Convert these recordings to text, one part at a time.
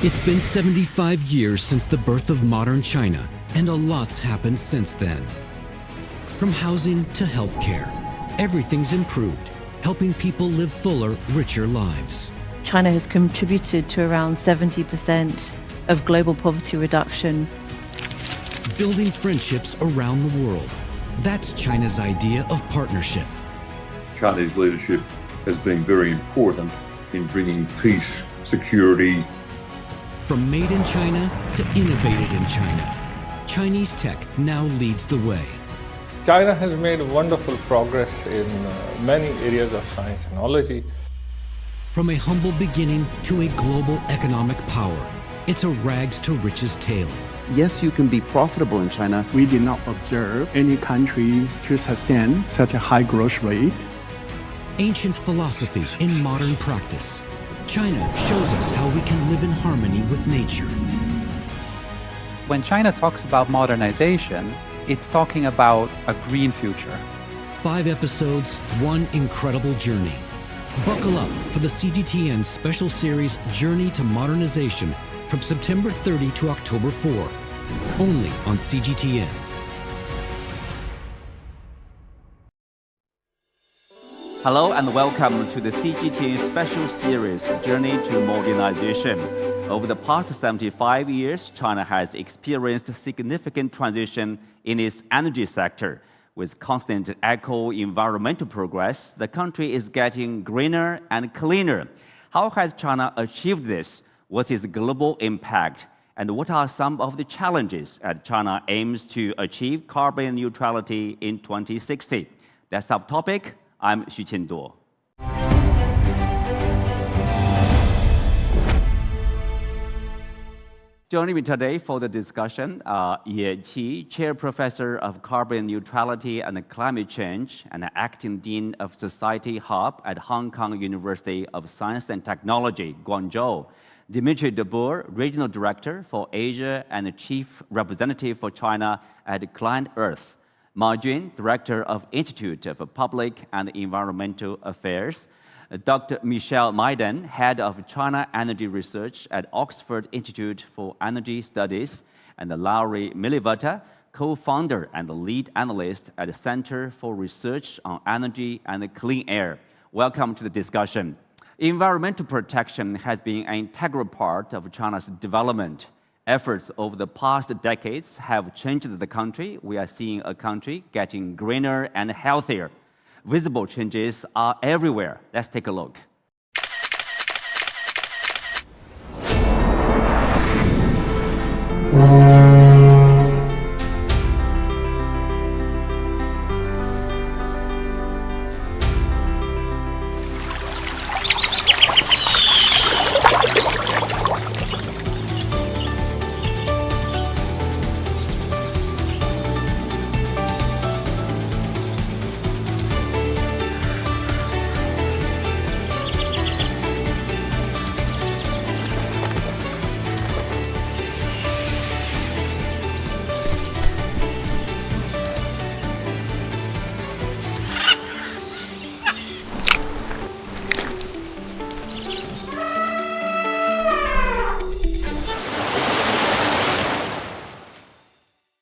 It's been 75 years since the birth of modern China, and a lot's happened since then. From housing to healthcare, everything's improved, helping people live fuller, richer lives. China has contributed to around 70% of global poverty reduction. Building friendships around the world. That's China's idea of partnership. Chinese leadership has been very important in bringing peace, security. From made in China to innovated in China, Chinese tech now leads the way. China has made wonderful progress in many areas of science and technology. From a humble beginning to a global economic power, it's a rags to riches tale. Yes, you can be profitable in China. We did not observe any country to sustain such a high growth rate. Ancient philosophy in modern practice. China shows us how we can live in harmony with nature. When China talks about modernization, it's talking about a green future. 5 episodes, one incredible journey. Buckle up for the CGTN special series Journey to Modernization from September 30 to October 4, only on CGTN. Hello and welcome to the CGTN special series Journey to Modernization. Over the past 75 years, China has experienced significant transition in its energy sector. With constant eco-environmental progress, the country is getting greener and cleaner. How has China achieved this? What's its global impact? And what are some of the challenges as China aims to achieve carbon neutrality in 2060? That's our topic. I'm Xu Qianduo. Joining me today for the discussion are Ye Qi, Chair Professor of Carbon Neutrality and Climate Change and Acting Dean of Society Hub at Hong Kong University of Science and Technology, Guangzhou; Dimitri Deboer, Regional Director for Asia and Chief Representative for China at Client Earth; Ma Jun, Director of Institute of Public and Environmental Affairs; Dr. Michelle Maiden, Head of China Energy Research at Oxford Institute for Energy Studies; and Laurie Milivata, co-founder and lead analyst at the Center for Research on Energy and Clean Air. Welcome to the discussion. Environmental protection has been an integral part of China's development. Efforts over the past decades have changed the country. We are seeing a country getting greener and healthier. Visible changes are everywhere. Let's take a look.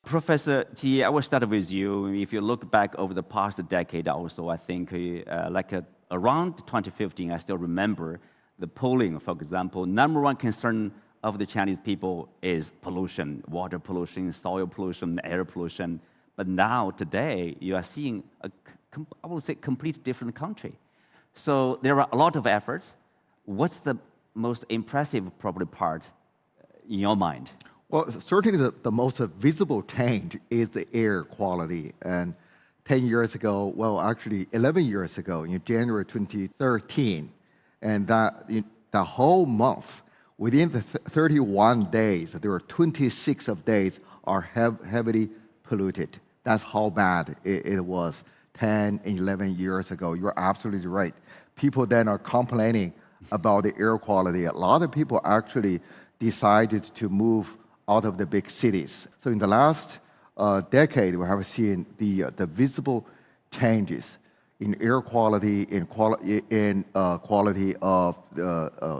Professor Qi, I will start with you. If you look back over the past decade also, I think around 2015, I still remember the polling, for example, number one concern of the Chinese people is pollution, water pollution, soil pollution, air pollution. But now, today, you are seeing, I would say, complete different country. So there are a lot of efforts. What's the most impressive probably part in your mind? Well, certainly the most visible change is the air quality. And 10 years ago, well, actually 11 years ago, in January 2013, and the whole month, within the 31 days, there were 26 of days are heavily polluted. That's how bad it was 10 and 11 years ago. You're absolutely right. People then are complaining about the air quality. A lot of people actually decided to move out of the big cities. So in the last decade, we have seen the visible changes. in air quality, in quality of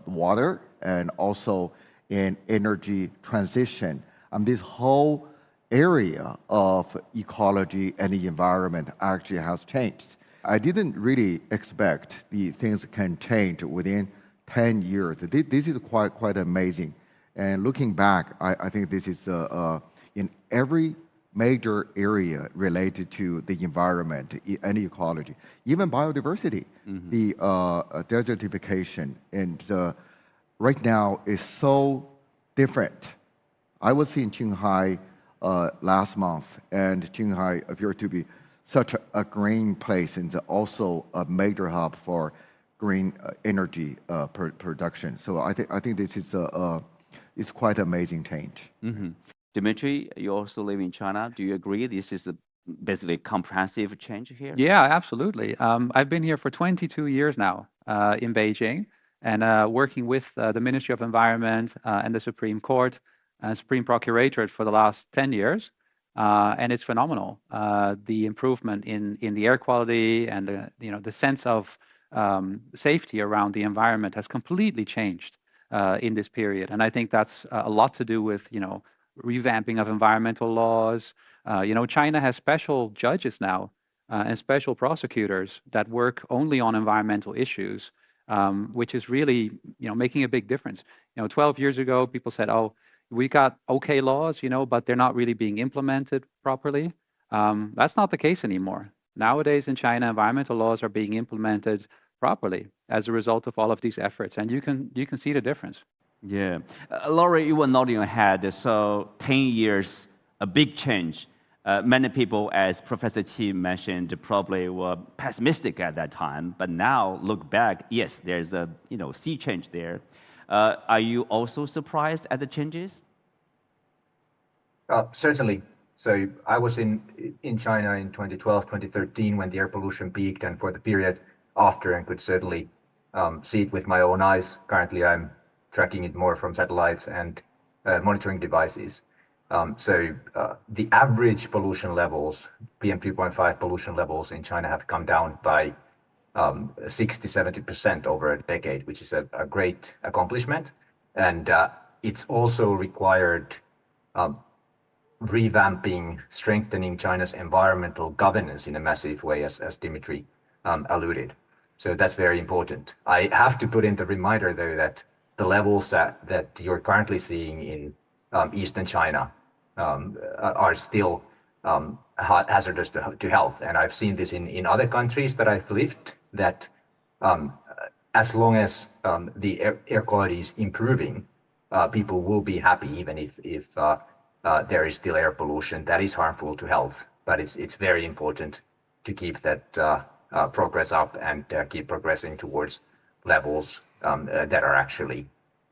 water, and also in energy transition. This whole area of ecology and the environment actually has changed. I didn't really expect the things can change within 10 years. This is quite amazing. And looking back, I think this is in every major area related to the environment and ecology, even biodiversity, the desertification, and right now is so different. I was in Qinghai last month, and Qinghai appeared to be such a green place and also a major hub for green energy production. So I think this is quite amazing change. Dimitri, you also live in China. Do you agree this is basically a comprehensive change here? Yeah, absolutely. I've been here for 22 years now in Beijing, and working with the Ministry of Environment and the Supreme Court and Supreme Procuratorate for the last 10 years. And it's phenomenal. The improvement in the air quality and the sense of safety around the environment has completely changed in this period. And I think that's a lot to do with revamping of environmental laws. China has special judges now and special prosecutors that work only on environmental issues, which is really making a big difference. 12 years ago, people said, "Oh, we got okay laws, but they're not really being implemented properly." That's not the case anymore. Nowadays in China, environmental laws are being implemented properly as a result of all of these efforts, and you can see the difference. Yeah. Laurie, you were nodding your head. So 10 years, a big change. Many people, as Professor Qi mentioned, probably were pessimistic at that time. But now, look back, yes, there's a sea change there. Are you also surprised at the changes? Certainly. So I was in China in 2012, 2013, when the air pollution peaked, and for the period after, and could certainly see it with my own eyes. Currently, I'm tracking it more from satellites and monitoring devices. So the average pollution levels, PM2.5 pollution levels in China have come down by 60-70% over a decade, which is a great accomplishment. And it's also required revamping, strengthening China's environmental governance in a massive way, as Dimitri alluded. So that's very important. I have to put in the reminder, though, that the levels that you're currently seeing in Eastern China are still hazardous to health. And I've seen this in other countries that I've lived, that as long as the air quality is improving, people will be happy, even if there is still air pollution that is harmful to health. But it's very important to keep that progress up and keep progressing towards levels that are actually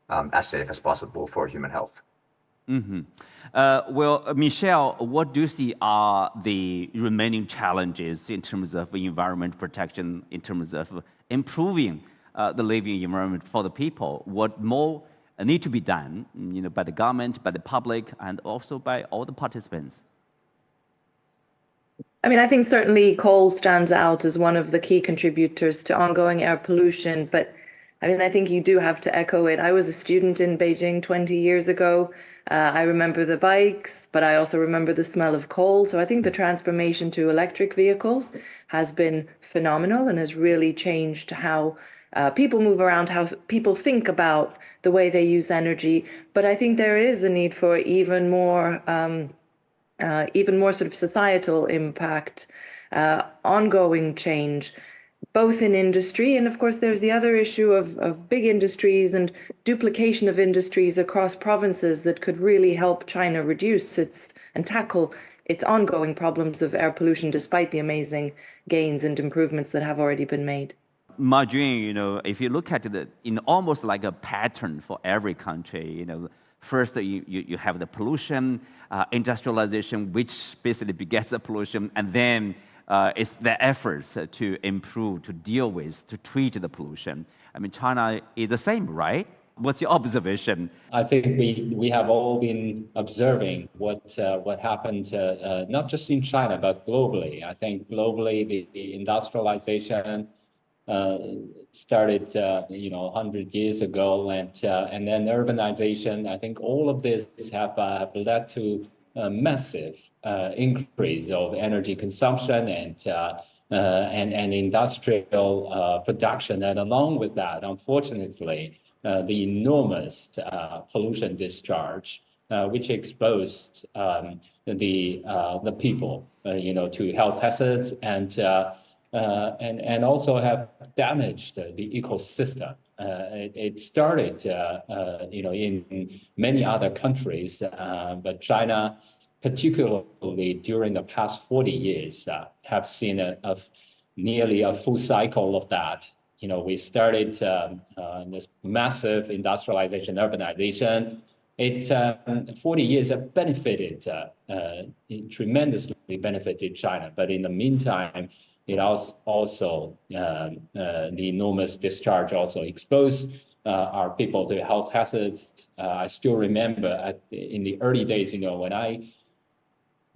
as safe as possible for human health. Well, Michelle, what do you see are the remaining challenges in terms of environment protection, in terms of improving the living environment for the people? What more need to be done, by the government, by the public, and also by all the participants? I mean, I think certainly coal stands out as one of the key contributors to ongoing air pollution, but I mean, I think you do have to echo it. I was a student in Beijing 20 years ago. I remember the bikes, but I also remember the smell of coal. So I think the transformation to electric vehicles has been phenomenal and has really changed how people move around, how people think about the way they use energy. But I think there is a need for even more sort of societal impact, ongoing change, both in industry, and of course there's the other issue of big industries and duplication of industries across provinces that could really help China reduce and tackle its ongoing problems of air pollution, despite the amazing gains and improvements that have already been made. Marjun, if you look at it in almost like a pattern for every country, first you have the pollution, industrialization, which basically begets the pollution, and then it's the efforts to improve, to deal with, to treat the pollution. I mean, China is the same, right? What's your observation? I think we have all been observing what happened not just in China but globally. I think globally the industrialization started 100 years ago, and then urbanization. I think all of this have led to a massive increase of energy consumption and industrial production, and along with that, unfortunately, the enormous pollution discharge, which exposed the people, to health hazards and also have damaged the ecosystem. It started, in many other countries, but China, particularly during the past 40 years, have seen nearly a full cycle of that. We started this massive industrialization, urbanization. 40 years have benefited, tremendously benefited China. But in the meantime, it also the enormous discharge also exposed our people to health hazards. I still remember in the early days, when I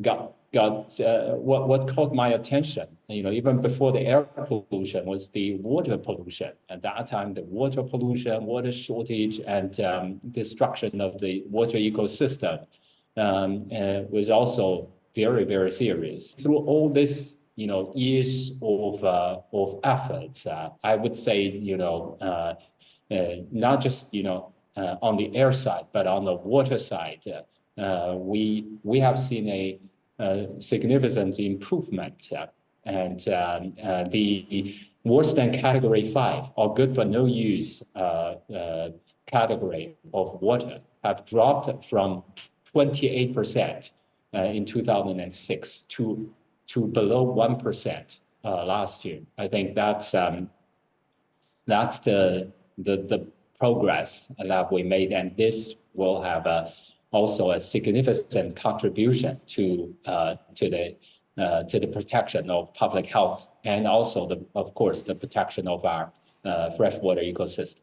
got what caught my attention, even before the air pollution, was the water pollution. At that time, the water pollution, water shortage, and destruction of the water ecosystem was also very, very serious. Through all this, years of efforts, I would say, not just on the air side, but on the water side, we have seen a significant improvement, and the worse than Category 5 or good for no use category of water have dropped from 28% in 2006 to below 1% last year. I think that's the progress that we made, and this will have also a significant contribution to the protection of public health, and also of course the protection of our freshwater ecosystem.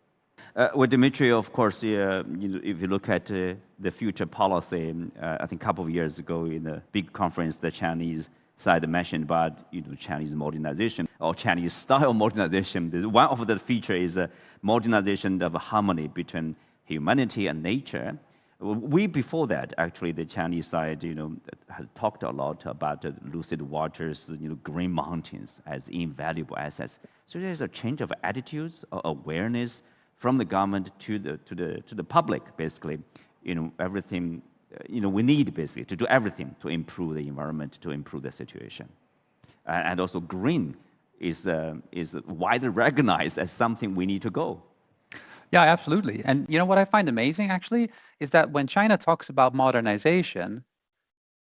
Well, Dimitri, of course, if you look at the future policy, I think a couple of years ago in a big conference, the Chinese side mentioned about Chinese modernization or Chinese style modernization. One of the features is a modernization of harmony between humanity and nature. Before that, actually, the Chinese side, has talked a lot about the lucid waters, green mountains as invaluable assets. So there's a change of attitudes, or awareness from the government to the public, basically. Everything, we need basically to do everything to improve the environment, to improve the situation. And also green is widely recognized as something we need to go. Yeah, absolutely. And what I find amazing actually is that when China talks about modernization,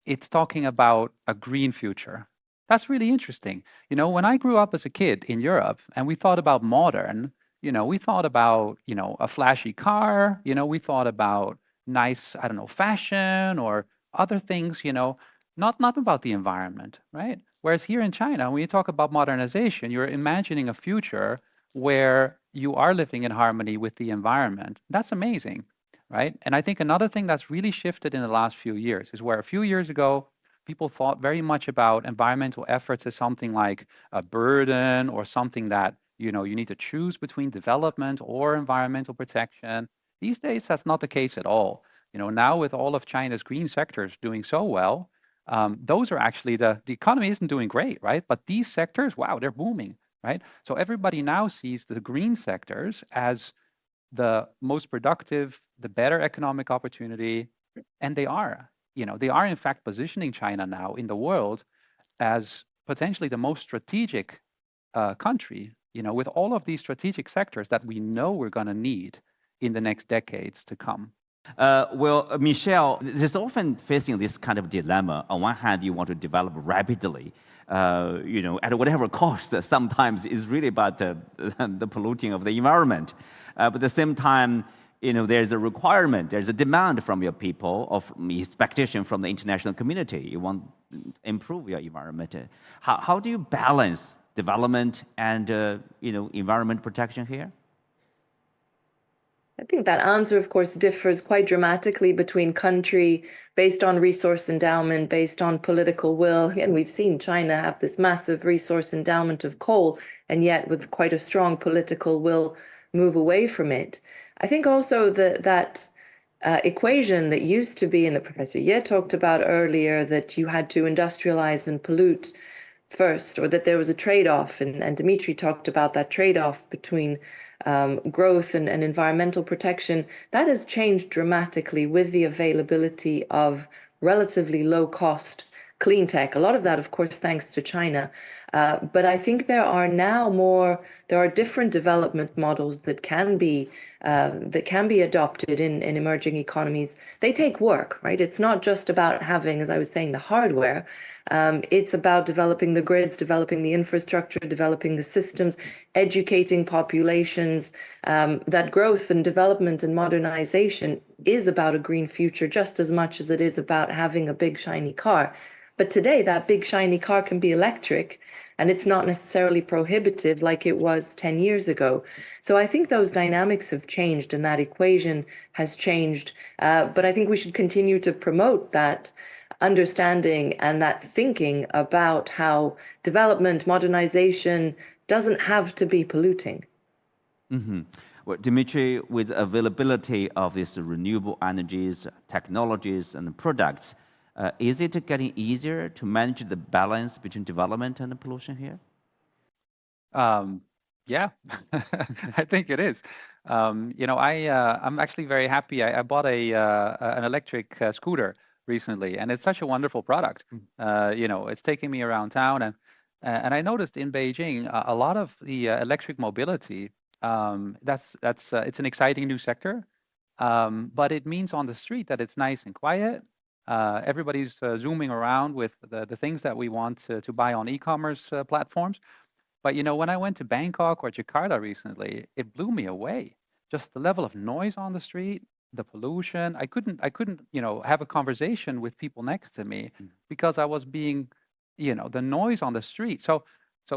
it's talking about a green future. That's really interesting. When I grew up as a kid in Europe and we thought about modern, we thought about, a flashy car, we thought about nice, I don't know, fashion or other things, not about the environment, right? Whereas here in China, when you talk about modernization, you're imagining a future where you are living in harmony with the environment. That's amazing, right? And I think another thing that's really shifted in the last few years is where a few years ago, people thought very much about environmental efforts as something like a burden or something that, you need to choose between development or environmental protection. These days, that's not the case at all. Now with all of China's green sectors doing so well, those are actually the economy isn't doing great, right? But these sectors, wow, they're booming. Right? So everybody now sees the green sectors as the most productive, the better economic opportunity, and they are in fact positioning China now in the world as potentially the most strategic country, with all of these strategic sectors that we know we're going to need in the next decades to come. Well, Michelle, there's often facing this kind of dilemma. On one hand, you want to develop rapidly, at whatever cost. Sometimes it's really about the polluting of the environment. But at the same time, there's a requirement, there's a demand from your people, of expectation from the international community. You want to improve your environment. How do you balance development and environment protection here? I think that answer, of course, differs quite dramatically between country based on resource endowment, based on political will. And we've seen China have this massive resource endowment of coal, and yet with quite a strong political will move away from it. I think also that equation that used to be, and that Professor Ye talked about earlier, that you had to industrialize and pollute first, or that there was a trade-off, and Dimitri talked about that trade-off between growth and environmental protection. That has changed dramatically with the availability of relatively low-cost clean tech. A lot of that, of course, thanks to China. But I think there are different development models that can be adopted in emerging economies. They take work, right? It's not just about having, as I was saying, the hardware. It's about developing the grids, developing the infrastructure, developing the systems, educating populations. That growth and development and modernization is about a green future just as much as it is about having a big shiny car. But today, that big shiny car can be electric, and it's not necessarily prohibitive like it was 10 years ago. So I think those dynamics have changed and that equation has changed. But I think we should continue to promote that understanding and that thinking about how development, modernization doesn't have to be polluting. Mm-hmm. Well, Dimitri, with availability of these renewable energies, technologies, and products, is it getting easier to manage the balance between development and pollution here? Yeah, I think it is. I'm actually very happy. I bought an electric scooter recently, and it's such a wonderful product. It's taking me around town, and I noticed in Beijing a lot of the electric mobility. It's an exciting new sector, but it means on the street that it's nice and quiet. Everybody's zooming around with the things that we want to buy on e-commerce platforms. But when I went to Bangkok or Jakarta recently, it blew me away. Just the level of noise on the street, the pollution. I couldn't have a conversation with people next to me because I was being, the noise on the street. So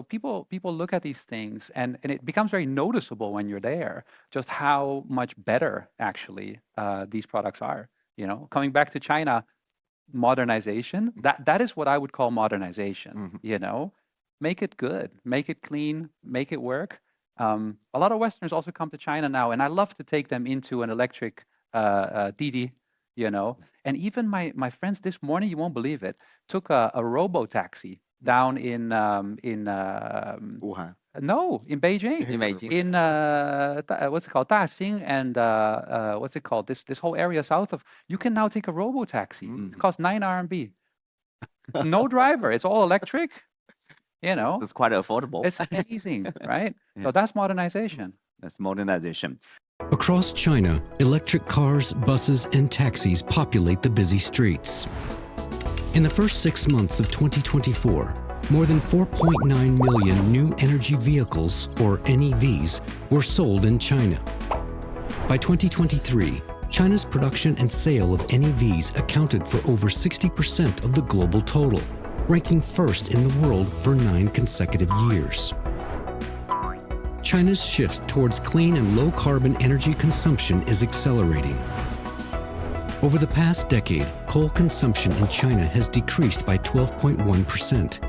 people look at these things, and it becomes very noticeable when you're there just how much better actually these products are. Coming back to China, modernization, that is what I would call modernization. Make it good, make it clean, make it work. A lot of Westerners also come to China now, and I love to take them into an electric Didi, and even my friends this morning, you won't believe it, took a robo-taxi down in Wuhan. No, in Beijing. In Beijing. In what's it called, Daxing, and what's it called, this whole area south of, you can now take a robo-taxi. It costs 9 RMB. No driver, it's all electric. It's quite affordable. It's amazing, right? Yeah. So that's modernization. That's modernization. Across China, electric cars, buses, and taxis populate the busy streets. In the first 6 months of 2024, more than 4.9 million new energy vehicles, or NEVs, were sold in China. By 2023, China's production and sale of NEVs accounted for over 60% of the global total, ranking first in the world for 9 consecutive years. China's shift towards clean and low-carbon energy consumption is accelerating. Over the past decade, coal consumption in China has decreased by 12.1%.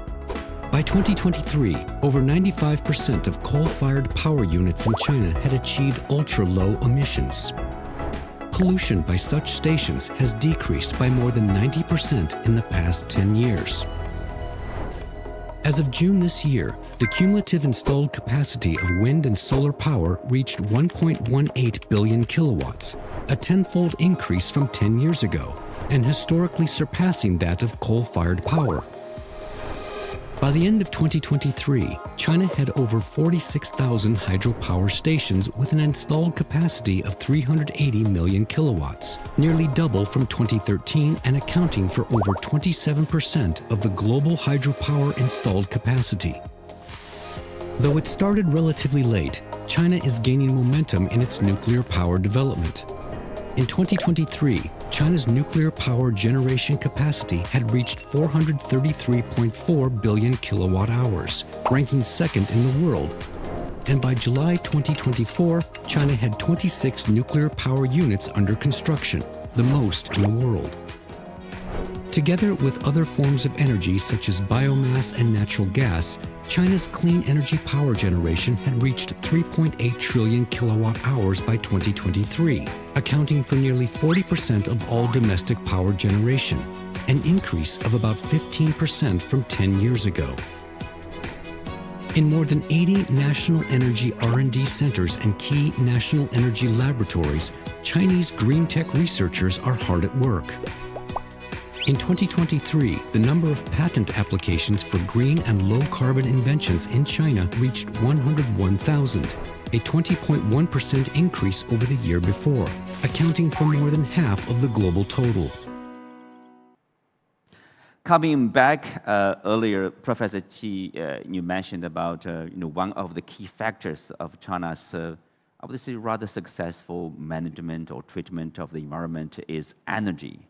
By 2023, over 95% of coal-fired power units in China had achieved ultra-low emissions. Pollution by such stations has decreased by more than 90% in the past 10 years. As of June this year, the cumulative installed capacity of wind and solar power reached 1.18 billion kilowatts, a tenfold increase from 10 years ago, and historically surpassing that of coal-fired power. By the end of 2023, China had over 46,000 hydropower stations with an installed capacity of 380 million kilowatts, nearly double from 2013 and accounting for over 27% of the global hydropower installed capacity. Though it started relatively late, China is gaining momentum in its nuclear power development. In 2023, China's nuclear power generation capacity had reached 433.4 billion kilowatt hours, ranking second in the world. and by July 2024, China had 26 nuclear power units under construction, the most in the world. Together with other forms of energy such as biomass and natural gas, China's clean energy power generation had reached 3.8 trillion kilowatt hours by 2023, accounting for nearly 40% of all domestic power generation, an increase of about 15% from 10 years ago. In more than 80 national energy R&D centers and key national energy laboratories, Chinese green tech researchers are hard at work. In 2023, the number of patent applications for green and low-carbon inventions in China reached 101,000, a 20.1% increase over the year before, accounting for more than half of the global total. Coming back earlier, Professor Qi, you mentioned about one of the key factors of China's, I would say, rather successful management or treatment of the environment is energy.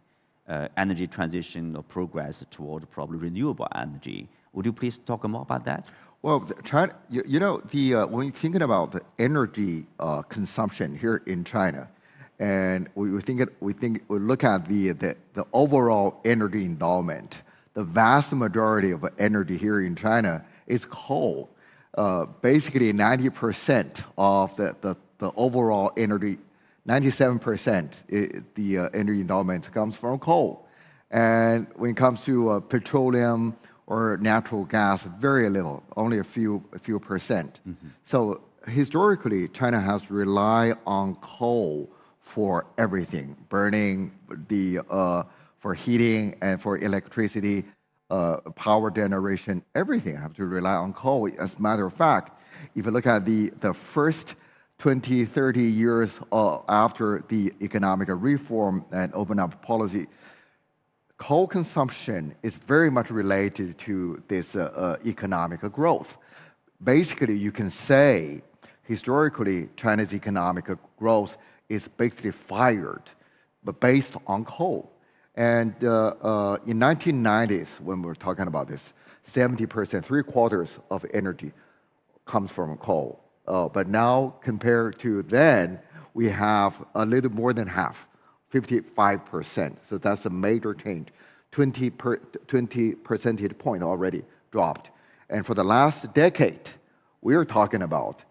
Energy transition or progress toward probably renewable energy. Would you please talk more about that? Well, China, when you're thinking about the energy consumption here in China, and we look at the overall energy endowment, the vast majority of energy here in China is coal. Basically, 90% of the overall energy. 97% the energy endowment comes from coal. And when it comes to petroleum or natural gas, very little, only a few percent. Mm-hmm. So historically, China has relied on coal for everything, burning for heating and for electricity, power generation, everything have to rely on coal. As a matter of fact, if you look at the first 20, 30 years after the economic reform and open up policy, coal consumption is very much related to this economic growth. Basically, you can say, historically, China's economic growth is basically fired, but based on coal. And in 1990s, when we're talking about this, 70%, 3/4 of energy comes from coal. But now, compared to then, we have a little more than half, 55%. So that's a major change. 20 percentage point already dropped. And for the last decade, we are talking about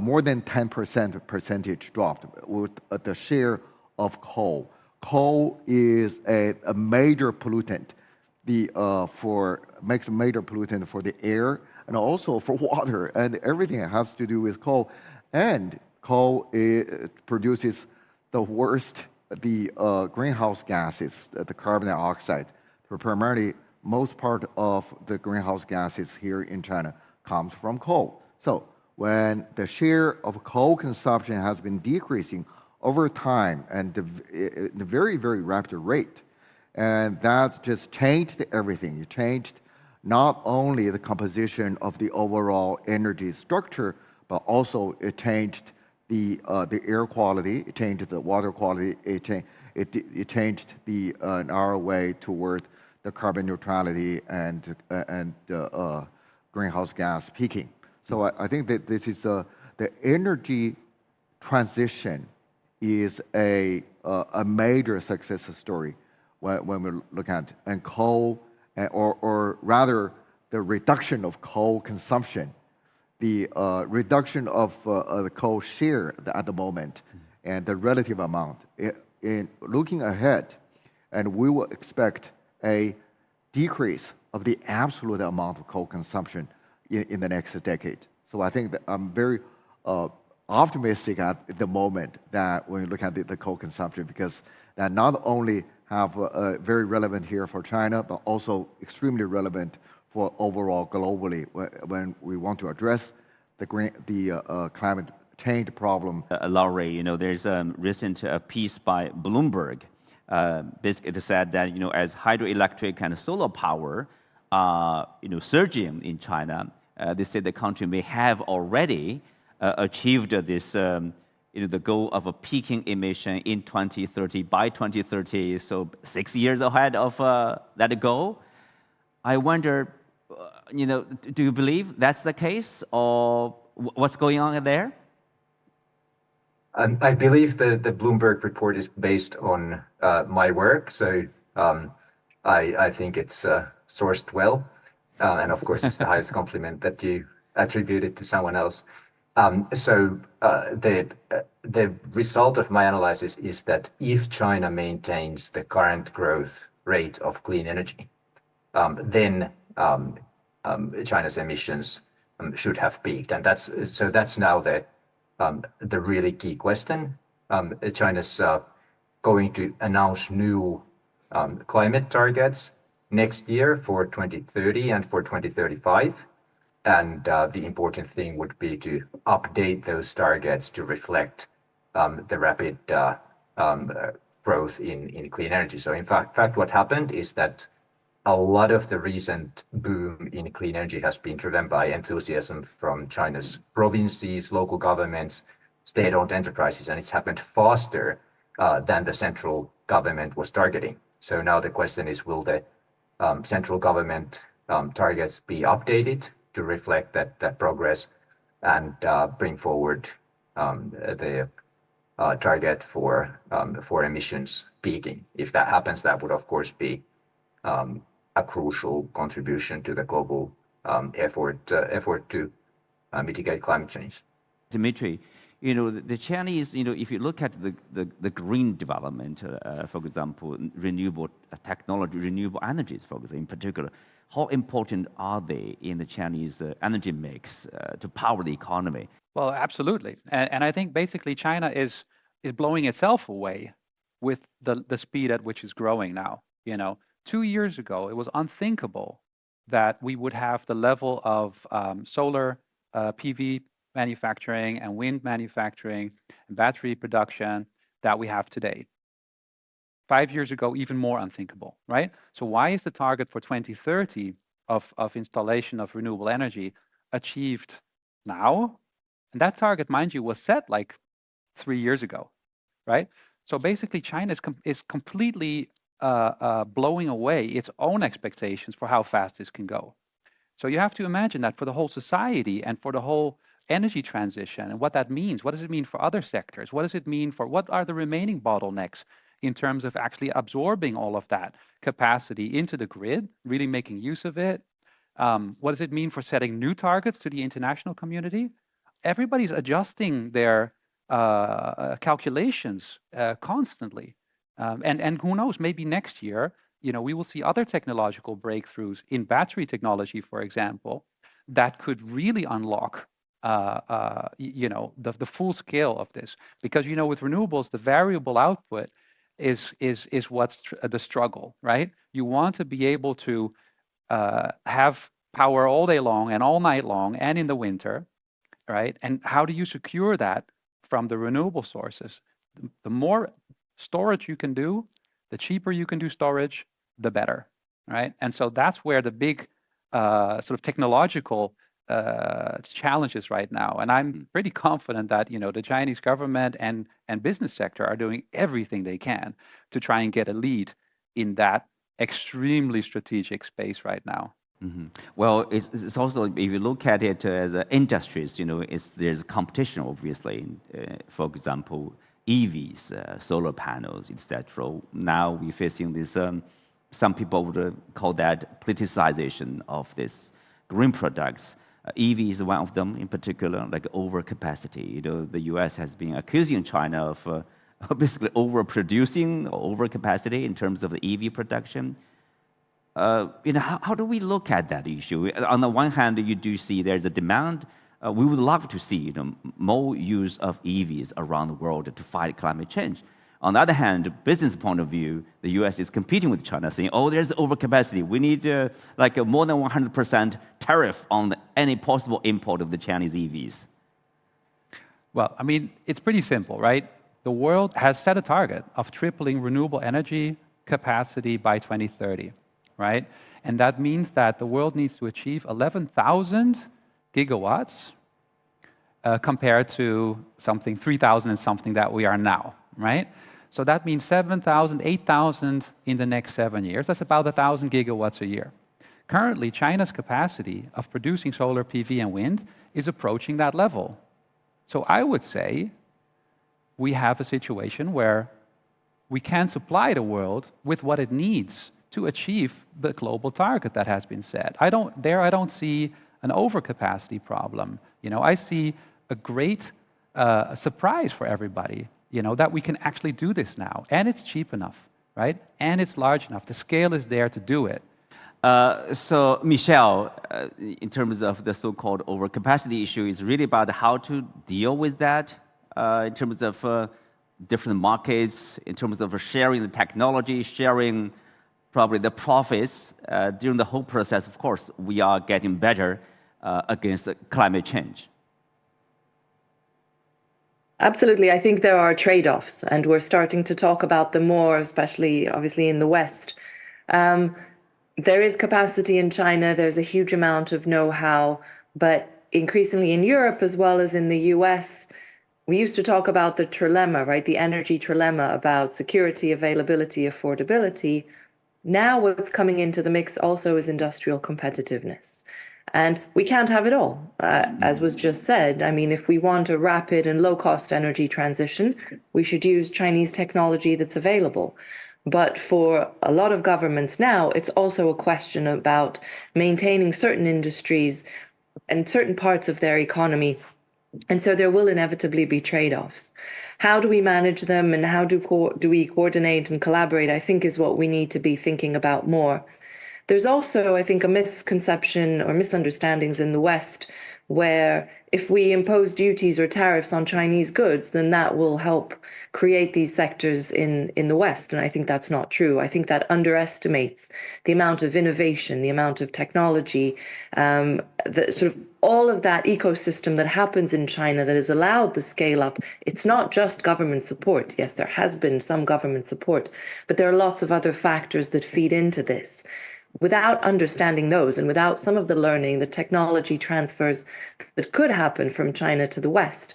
more than 10% percentage dropped with the share of coal. Coal is a major pollutant, makes a major pollutant for the air, and also for water, and everything has to do with coal. And coal produces the worst, greenhouse gases, the carbon dioxide. Primarily, most part of the greenhouse gases here in China comes from coal. So when the share of coal consumption has been decreasing over time and at a very, very rapid rate, and that just changed everything. It changed not only the composition of the overall energy structure, but also it changed the air quality, it changed the water quality, it changed our way toward the carbon neutrality and greenhouse gas peaking. So I think that this is the energy transition is a major success story when we look at and coal. Or rather, the reduction of coal consumption, the reduction of the coal share at the moment, and the relative amount. In looking ahead, and we will expect a decrease of the absolute amount of coal consumption in the next decade. So I think that I'm very optimistic at the moment that when you look at the coal consumption, because that not only have very relevant here for China, but also extremely relevant for overall globally when we want to address the climate change problem. Laurie, there's a recent piece by Bloomberg. Basically, it said that as hydroelectric and solar power surging in China, they said the country may have already achieved this. The goal of a peaking emission in 2030, by 2030, so 6 years ahead of that goal. I wonder, do you believe that's the case, or What's going on there? I believe the Bloomberg report is based on my work, so I think it's sourced well, and of course it's the highest compliment that you attributed to someone else. So the result of my analysis is that if China maintains the current growth rate of clean energy, then China's emissions should have peaked, and that's now the really key question. China's going to announce new climate targets next year for 2030 and for 2035. And the important thing would be to update those targets to reflect the rapid growth in clean energy. So in fact, what happened is that a lot of the recent boom in clean energy has been driven by enthusiasm from China's provinces, local governments, state-owned enterprises, and it's happened faster than the central government was targeting. So now the question is, will the central government targets be updated to reflect that progress and bring forward the target for emissions peaking? If that happens, that would of course be a crucial contribution to the global effort to mitigate climate change. Dimitri, the Chinese, if you look at the green development, for example, renewable technology, renewable energies, for example, in particular, how important are they in the Chinese energy mix to power the economy? Well, absolutely. And I think basically China is blowing itself away with the speed at which it's growing now. 2 years ago, it was unthinkable that we would have the level of solar PV manufacturing and wind manufacturing and battery production that we have today. 5 years ago, even more unthinkable, right? So why is the target for 2030 of installation of renewable energy achieved now? And that target, mind you, was set like 3 years ago, right? So basically, China is completely blowing away its own expectations for how fast this can go. So you have to imagine that for the whole society and for the whole energy transition and what that means. What does it mean for other sectors? What does it mean for what are the remaining bottlenecks in terms of actually absorbing all of that capacity into the grid, really making use of it? What does it mean for setting new targets to the international community? Everybody's adjusting their calculations constantly. And who knows, maybe next year, we will see other technological breakthroughs in battery technology, for example, that could really unlock the full scale of this. Because, with renewables, the variable output is what's the struggle, right? You want to be able to have power all day long and all night long and in the winter, right? And how do you secure that from the renewable sources? The more storage you can do, the cheaper you can do storage, the better, right? And so that's where the big sort of technological challenges right now. And I'm pretty confident that the Chinese government and business sector are doing everything they can to try and get a lead in that extremely strategic space right now. Mm-hmm. Well, it's also, if you look at it as industries, there's competition, obviously. For example, EVs, solar panels, etc. Now we're facing this, some people would call that politicization of this green products. EV is one of them in particular, like overcapacity. The US has been accusing China of basically overproducing, overcapacity in terms of the EV production. How do we look at that issue? On the one hand, you do see there's a demand. We would love to see more use of EVs around the world to fight climate change. On the other hand, business point of view, the US is competing with China, saying, oh, there's overcapacity. We need like a more than 100% tariff on any possible import of the Chinese EVs. Well, I mean, it's pretty simple, right? The world has set a target of tripling renewable energy capacity by 2030, right? And that means that the world needs to achieve 11,000 gigawatts compared to something 3,000 and something that we are now, right? So that means 7,000, 8,000 in the next 7 years. That's about 1,000 gigawatts a year. Currently, China's capacity of producing solar PV and wind is approaching that level. So I would say we have a situation where we can supply the world with what it needs to achieve the global target that has been set. I don't see an overcapacity problem. I see a great surprise for everybody, that we can actually do this now. And it's cheap enough, right? And it's large enough. The scale is there to do it. So, Michelle, in terms of the so-called overcapacity issue, is really about how to deal with that in terms of different markets, in terms of sharing the technology, sharing probably the profits. During the whole process, of course, we are getting better against climate change. Absolutely. I think there are trade-offs, and we're starting to talk about them more, especially obviously in the West. There is capacity in China. There's a huge amount of know-how, but increasingly in Europe as well as in the US, we used to talk about the trilemma, right? The energy trilemma about security, availability, affordability. Now what's coming into the mix also is industrial competitiveness. And we can't have it all, as was just said. I mean, if we want a rapid and low-cost energy transition, we should use Chinese technology that's available. But for a lot of governments now, it's also a question about maintaining certain industries and certain parts of their economy. And so there will inevitably be trade-offs. How do we manage them and how do we coordinate and collaborate, I think, is what we need to be thinking about more. There's also, I think, a misconception or misunderstandings in the West where if we impose duties or tariffs on Chinese goods, then that will help create these sectors in the West. And I think that's not true. I think that underestimates the amount of innovation, the amount of technology, the sort of all of that ecosystem that happens in China that has allowed the scale up. It's not just government support. Yes, there has been some government support, but there are lots of other factors that feed into this. Without understanding those and without some of the learning, the technology transfers that could happen from China to the West,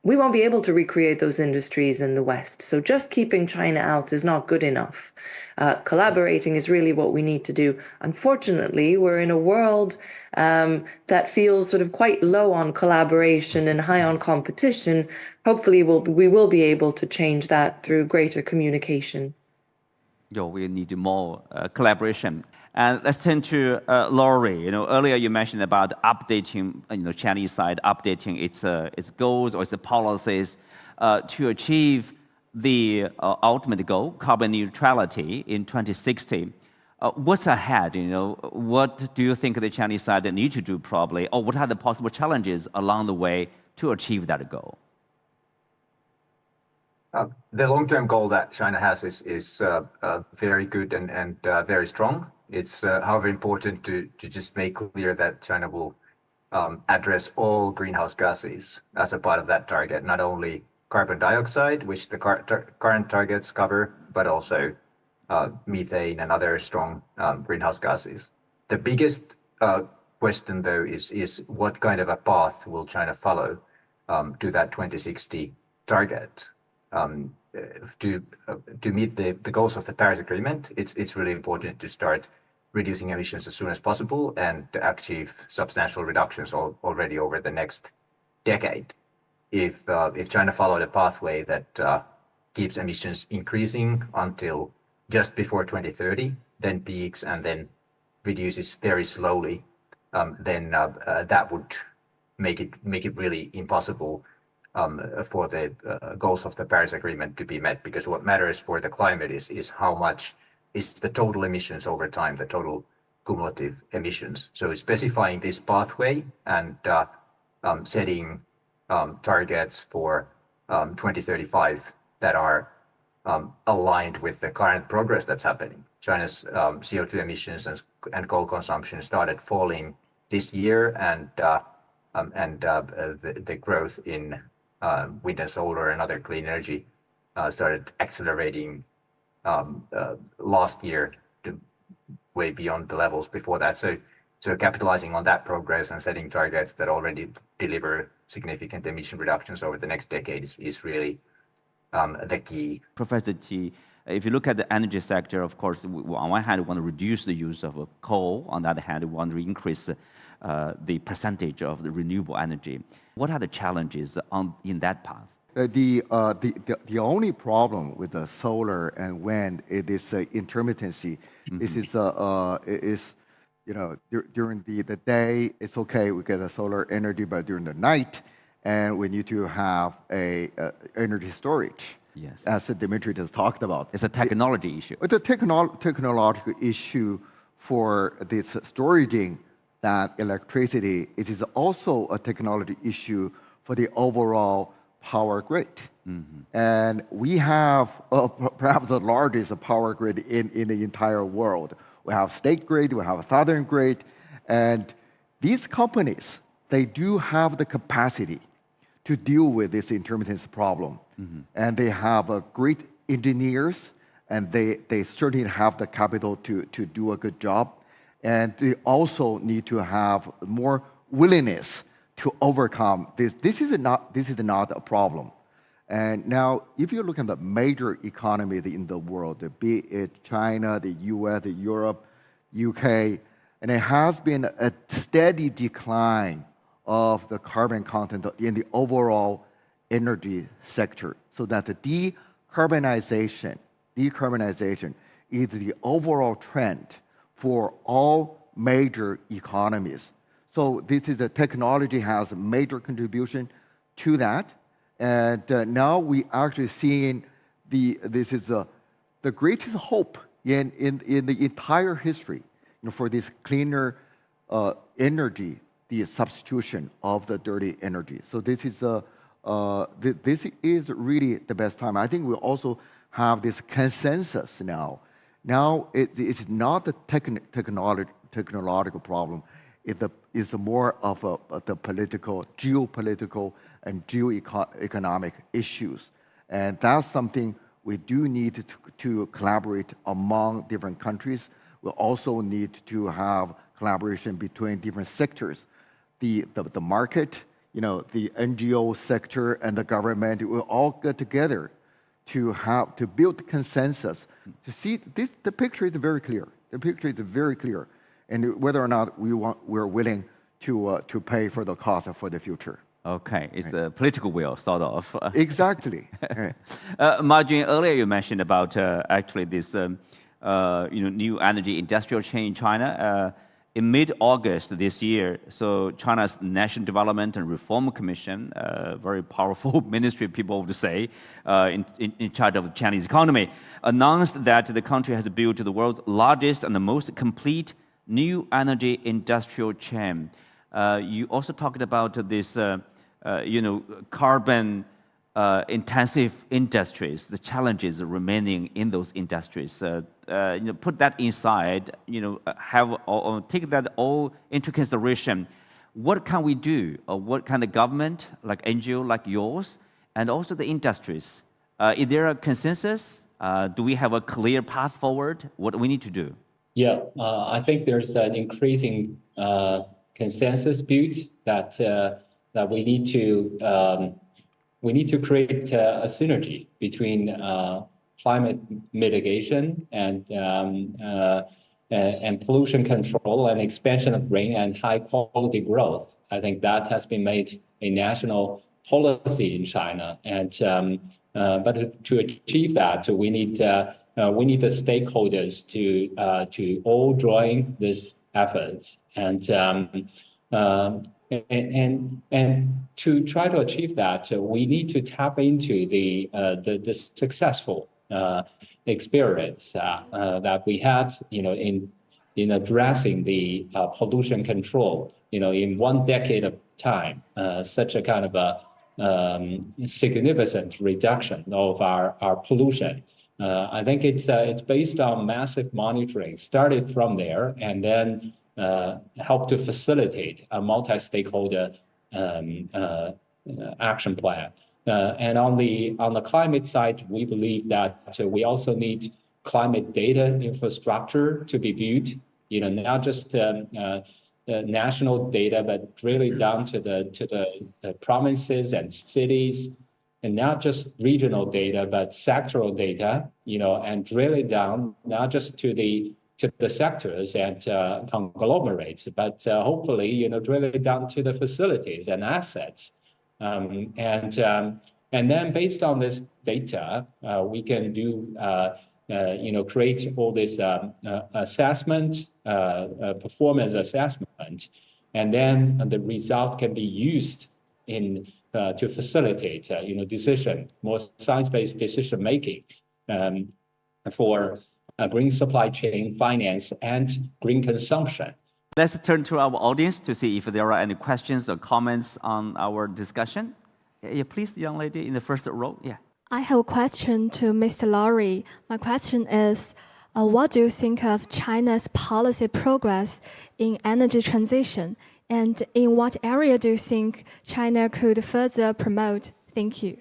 we won't be able to recreate those industries in the West. So just keeping China out is not good enough. Collaborating is really what we need to do. Unfortunately, we're in a world that feels sort of quite low on collaboration and high on competition. Hopefully, we will be able to change that through greater communication. We need more collaboration. And let's turn to Laurie. Earlier you mentioned about updating, Chinese side updating its goals or its policies to achieve the ultimate goal, carbon neutrality in 2060. What's ahead? What do you think the Chinese side need to do probably, or what are the possible challenges along the way to achieve that goal? The long-term goal that China has is very good and very strong. It's however important to just make clear that China will address all greenhouse gases as a part of that target, not only carbon dioxide, which the current targets cover, but also methane and other strong greenhouse gases. The biggest question, though, is what kind of a path will China follow to that 2060 target? To meet the goals of the Paris Agreement, it's really important to start reducing emissions as soon as possible and to achieve substantial reductions already over the next decade. If China followed a pathway that keeps emissions increasing until just before 2030, then peaks and then reduces very slowly, then that would make it really impossible for the goals of the Paris Agreement to be met, because what matters for the climate is how much is the total emissions over time, the total cumulative emissions. So specifying this pathway and setting targets for 2035 that are aligned with the current progress that's happening. China's CO2 emissions and coal consumption started falling this year, and the growth in wind and solar and other clean energy started accelerating last year to way beyond the levels before that. So capitalizing on that progress and setting targets that already deliver significant emission reductions over the next decade is really the key. Professor Qi, If you look at the energy sector, of course, on one hand, we want to reduce the use of coal. On the other hand, we want to increase the percentage of the renewable energy. What are the challenges in that path? The only problem with the solar and wind is this intermittency. This is during the day it's okay, we get a solar energy, but during the night, and we need to have a energy storage. Yes, as Dimitri just talked about. It's a technology issue. It's a technological issue for this storing that electricity. It is also a technology issue for the overall power grid. And we have perhaps the largest power grid in the entire world. We have state grid, we have a southern grid, and these companies, they do have the capacity to deal with this intermittence problem. And they have great engineers, and they certainly have the capital to do a good job. And they also need to have more willingness to overcome this. This is not a problem. And now, if you look at the major economies in the world, be it China, the US, Europe, UK, and it has been a steady decline of the carbon content in the overall energy sector. So that the decarbonization is the overall trend for all major economies. So this is the technology has a major contribution to that. And now we actually seeing this is the greatest hope in the entire history for this cleaner energy, the substitution of the dirty energy. So this is really the best time. I think we also have this consensus now. Now it's not the technological problem. It's more of the geopolitical and geoeconomic issues. And that's something we do need to collaborate among different countries. We also need to have collaboration between different sectors. The market, the NGO sector and the government will all get together to build consensus. To see this, the picture is very clear. The picture is very clear, and whether or not we're willing to pay for the cost for the future. Okay, it's the political will, sort of. Exactly. Marjin, earlier you mentioned about actually this new energy industrial chain in China. In mid-August this year, so China's National Development and Reform Commission, very powerful ministry, people would say, in charge of the Chinese economy, announced that the country has built the world's largest and the most complete new energy industrial chain. You also talked about this, carbon intensive industries, the challenges remaining in those industries. Put that inside, take that all into consideration. What can we do? What can the government, like NGO like yours, and also the industries? Is there a consensus? Do we have a clear path forward? What do we need to do? Yeah, I think there's an increasing consensus built that we need to create a synergy between climate mitigation and pollution control and expansion of green and high quality growth. I think that has been made a national policy in China, and but to achieve that, we need the stakeholders to all join these efforts and to try to achieve that, we need to tap into the successful experience that we had, in addressing the pollution control, in 1 decade of time, such a kind of a significant reduction of our pollution. I think it's based on massive monitoring, started from there, and then help to facilitate a multi-stakeholder action plan. And on the climate side, we believe that we also need climate data infrastructure to be built. Not just national data, but really down to the provinces and cities, and not just regional data, but sectoral data, and drill it down, not just to the sectors and conglomerates, but hopefully, drill it down to the facilities and assets. And then based on this data, we can do, create all this assessment, performance assessment, and then the result can be used to facilitate, more science-based decision making for green supply chain, finance, and green consumption. Let's turn to our audience to see if there are any questions or comments on our discussion. Yeah, please, young lady in the first row. Yeah. I have a question to Mr. Laurie. My question is, what do you think of China's policy progress in energy transition? And in what area do you think China could further promote? Thank you.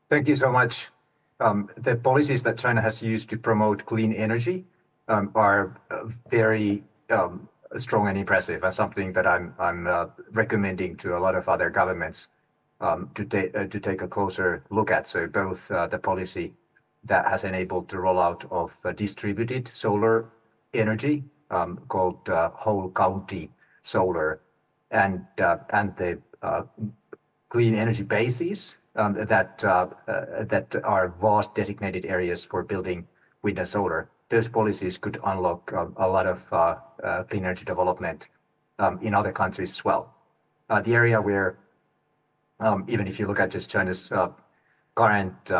Thank you so much. The policies that China has used to promote clean energy are very strong and impressive, and something that I'm recommending to a lot of other governments to take a closer look at. So both the policy that has enabled the rollout of distributed solar energy called whole county solar, and the clean energy bases that are vast designated areas for building wind and solar. Those policies could unlock a lot of clean energy development in other countries as well. The area where, even if you look at just China's current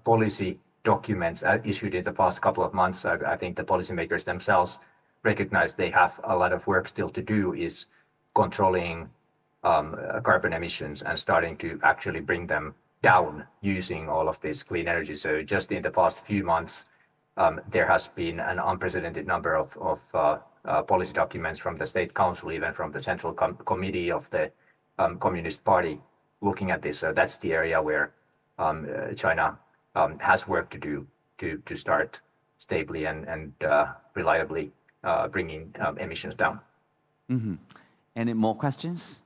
policy documents issued in the past couple of months, I think the policymakers themselves recognize they have a lot of work still to do, is controlling carbon emissions and starting to actually bring them down using all of this clean energy. So just in the past few months, there has been an unprecedented number of policy documents from the State Council, even from the Central Committee of the Communist Party, looking at this. So that's the area where China has work to do to start stably and reliably bringing emissions down. Mm-hmm. Any more questions?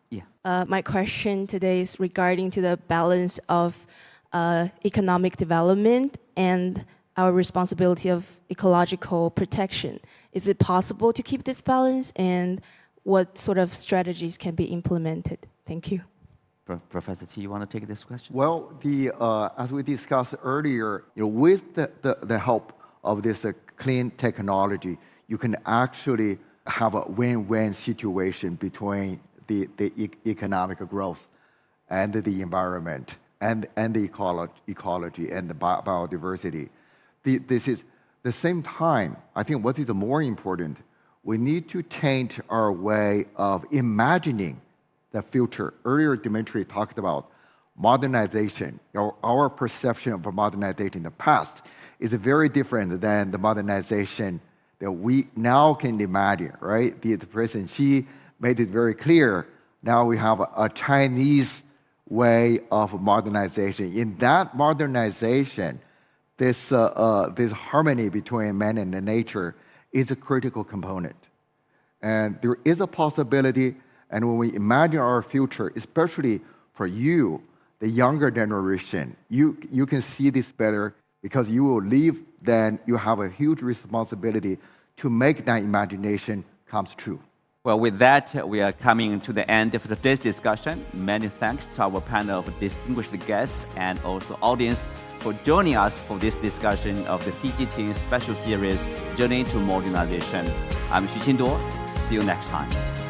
Yeah. My question today is regarding to the balance of economic development and our responsibility of ecological protection. Is it possible to keep this balance, and what sort of strategies can be implemented? Thank you. Professor Qi, you want to take this question? Well, as we discussed earlier, with the help of this clean technology, you can actually have a win-win situation between the economic growth and the environment and the ecology and the biodiversity. This is the same time, I think what is more important, we need to change our way of imagining the future. Earlier, Dimitri talked about modernization. Our perception of modernization in the past is very different than the modernization that we now can imagine, right? The President Xi made it very clear. Now we have a Chinese way of modernization. In that modernization, this harmony between man and nature is a critical component. And there is a possibility, and when we imagine our future, especially for you, the younger generation, you can see this better because you will live, then you have a huge responsibility to make that imagination come true. Well, with that, we are coming to the end of today's discussion. Many thanks to our panel of distinguished guests and also audience for joining us for this discussion of the CGTN special series, Journey to Modernization. I'm Xu Qinduo. See you next time.